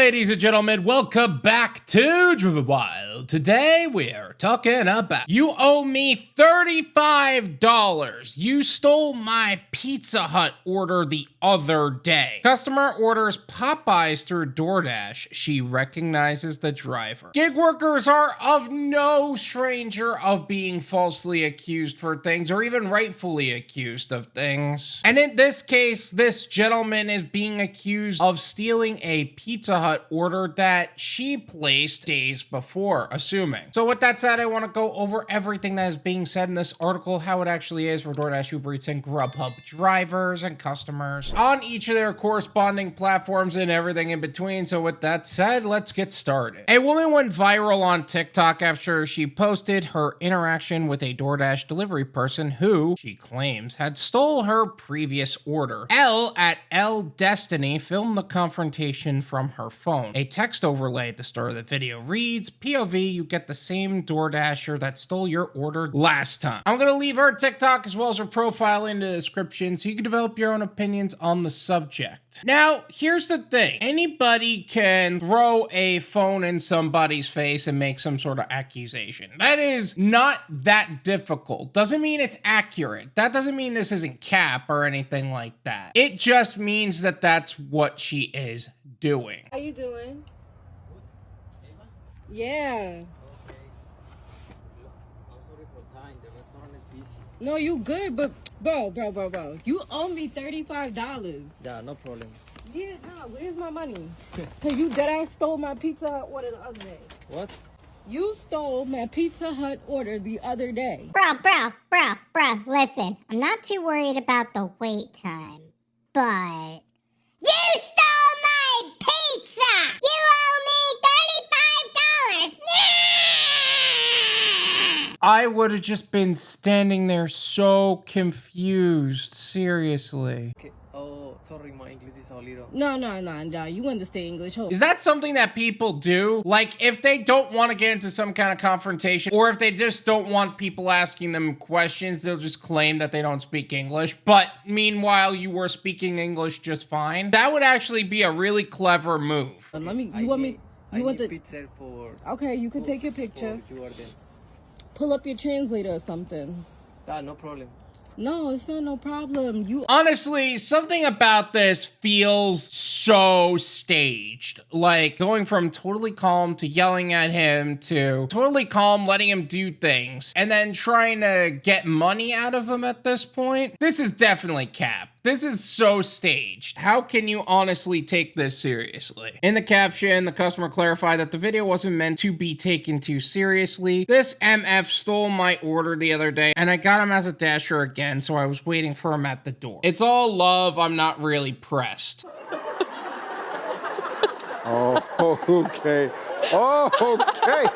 Ladies and gentlemen, welcome back to Driven Wyld. Today we're talking about you owe me $35. You stole my Pizza Hut order the other day. Customer orders Popeyes through Doordash. She recognizes the driver. Gig workers are of no stranger of being falsely accused for things or even rightfully accused of things. And in this case, this gentleman is being accused of stealing a Pizza Hut order that she placed days before, assuming. So with that said, I want to go over everything that is being said in this article, how it actually is for Doordash, UberEats, and Grubhub drivers and customers on each of their corresponding platforms and everything in between. So with that said, let's get started. A woman went viral on TikTok after she posted her interaction with a Doordash delivery person who she claims had stole her previous order. Elle at Elledestiny filmed the confrontation from her phone. A text overlay at the start of the video reads, "POV, you get the same DoorDasher that stole your order last time." I'm gonna leave her TikTok as well as her profile in the description so you can develop your own opinions on the subject. Now, here's the thing. Anybody can throw a phone in somebody's face and make some sort of accusation. That is not that difficult. Doesn't mean it's accurate. That doesn't mean this isn't cap or anything like that. It just means that that's what she is doing. How you doing? Yeah. No, you good, but bro. You owe me $35. Yeah, no problem. Yeah, nah, where's my money? Cause you deadass stole my Pizza Hut order the other day. What? You stole my Pizza Hut order the other day. Bro, listen, I'm not too worried about the wait time, but you stole my pizza! You owe me $35! I would have just been standing there so confused, seriously. Okay. Oh, sorry, my English is a little. No, you understand English. Hold. Is that something that people do? Like, if they don't want to get into some kind of confrontation, or if they just don't want people asking them questions, they'll just claim that they don't speak English. But meanwhile, you were speaking English just fine. That would actually be a really clever move. Let me, I you want need the picture for. Okay, you can take your picture. For you are there. Pull up your translator or something. Yeah, no problem. No, it's not no problem. You Honestly, something about this feels so staged. Like, going from totally calm to yelling at him to totally calm, letting him do things, and then trying to get money out of him at this point. This is definitely cap. This is so staged. How can you honestly take this seriously? In the caption, the customer clarified that the video wasn't meant to be taken too seriously. This MF stole my order the other day, and I got him as a dasher again, so I was waiting for him at the door. It's all love, I'm not really pressed. Oh, okay. Oh, okay.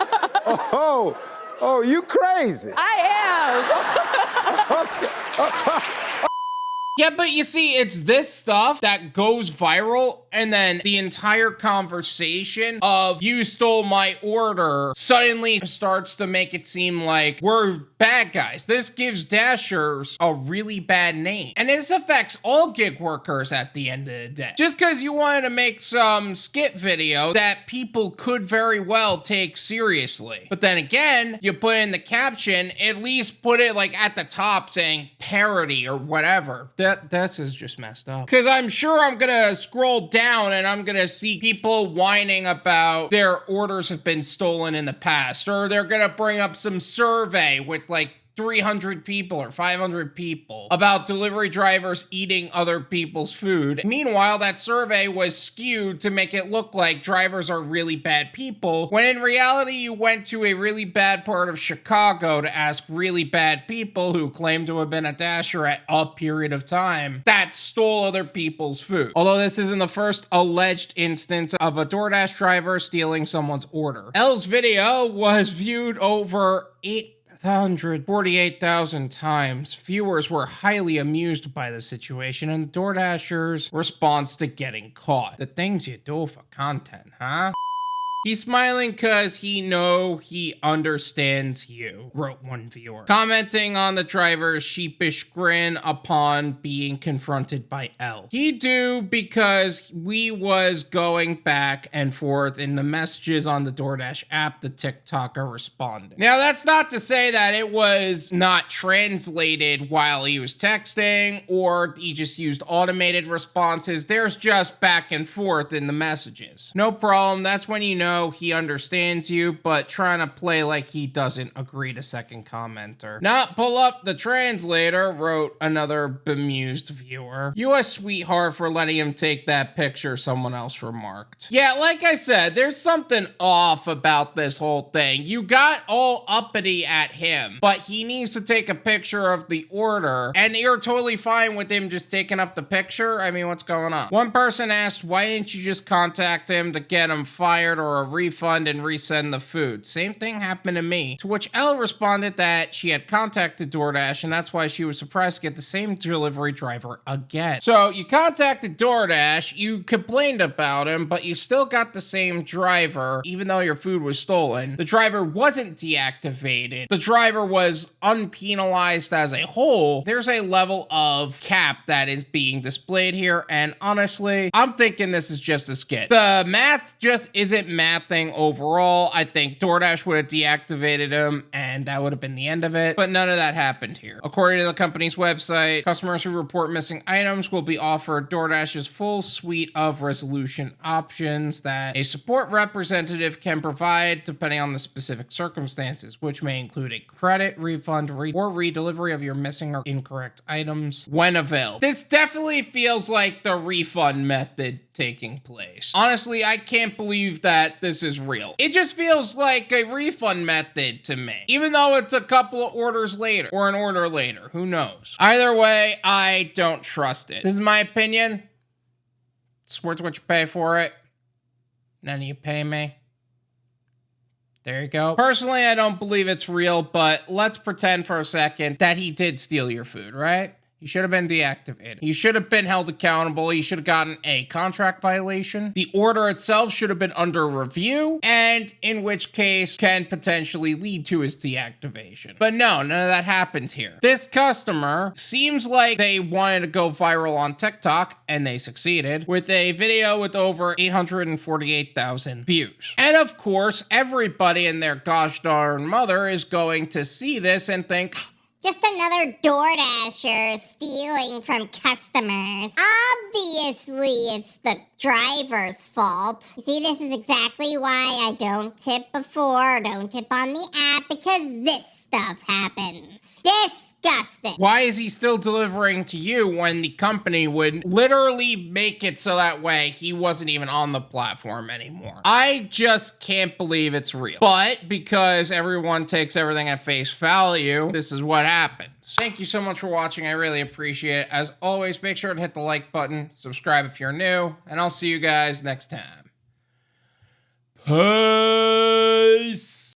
Oh, you crazy. I am. Okay. Yeah, but you see, it's this stuff that goes viral, and then the entire conversation of you stole my order suddenly starts to make it seem like we're bad guys. This gives Dashers a really bad name. And this affects all gig workers at the end of the day. Just because you wanted to make some skit video that people could very well take seriously. But then again, you put in the caption, at least put it like at the top saying parody or whatever. This is just messed up. Because I'm sure I'm gonna scroll down and I'm gonna see people whining about their orders have been stolen in the past, or they're gonna bring up some survey with like 300 people or 500 people about delivery drivers eating other people's food. Meanwhile, that survey was skewed to make it look like drivers are really bad people, when in reality, you went to a really bad part of Chicago to ask really bad people who claim to have been a dasher at a period of time that stole other people's food. Although this isn't the first alleged instance of a DoorDash driver stealing someone's order. Elle's video was viewed over 848,000 times. Viewers were highly amused by the situation and the DoorDashers' response to getting caught. The things you do for content, huh? He's smiling because he understands you, wrote one viewer, commenting on the driver's sheepish grin upon being confronted by Elle. He do because we was going back and forth in the messages on the Doordash app, the TikToker responded. Now, that's not to say that it was not translated while he was texting, or he just used automated responses. There's just back and forth in the messages. No problem, that's when you know he understands you, but trying to play like he doesn't, agree to second commenter. Not pull up the translator, wrote another bemused viewer. You a sweetheart for letting him take that picture, someone else remarked. Yeah, like I said, there's something off about this whole thing. You got all uppity at him, but he needs to take a picture of the order, and you're totally fine with him just taking up the picture? I mean, what's going on? One person asked, why didn't you just contact him to get him fired or a refund and resend the food? Same thing happened to me. To which Elle responded that she had contacted DoorDash and that's why she was surprised to get the same delivery driver again. So you contacted DoorDash, you complained about him, but you still got the same driver even though your food was stolen. The driver wasn't deactivated. The driver was unpenalized as a whole. There's a level of cap that is being displayed here, and honestly, I'm thinking this is just a skit. The math just isn't mathing overall. I think DoorDash would have deactivated him and that would have been the end of it, but none of that happened here. According to the company's website, customers who report missing items will be offered DoorDash's full suite of resolution options that a support representative can provide depending on the specific circumstances, which may include a credit, refund, or redelivery of your missing or incorrect items when available. This definitely feels like the refund method taking place. Honestly, I can't believe that this is real. It just feels like a refund method to me, even though it's a couple of orders later or an order later, who knows? Either way, I don't trust it. This is my opinion. It's worth what you pay for it. None of you pay me. There you go. Personally, I don't believe it's real, but let's pretend for a second that he did steal your food, right? He should have been deactivated. He should have been held accountable. He should have gotten a contract violation. The order itself should have been under review, and in which case can potentially lead to his deactivation. But no, none of that happened here. This customer seems like they wanted to go viral on TikTok, and they succeeded, with a video with over 848,000 views. And of course, everybody and their gosh darn mother is going to see this and think, just another DoorDasher stealing from customers. Obviously, it's the driver's fault. You see, this is exactly why I don't tip before, don't tip on the app, because this stuff happens. Disgusting. Why is he still delivering to you when the company would literally make it so that way he wasn't even on the platform anymore? I just can't believe it's real. But because everyone takes everything at face value, this is what happens. Thank you so much for watching. I really appreciate it. As always, make sure to hit the like button, subscribe if you're new, and I'll see you guys next time. Peace.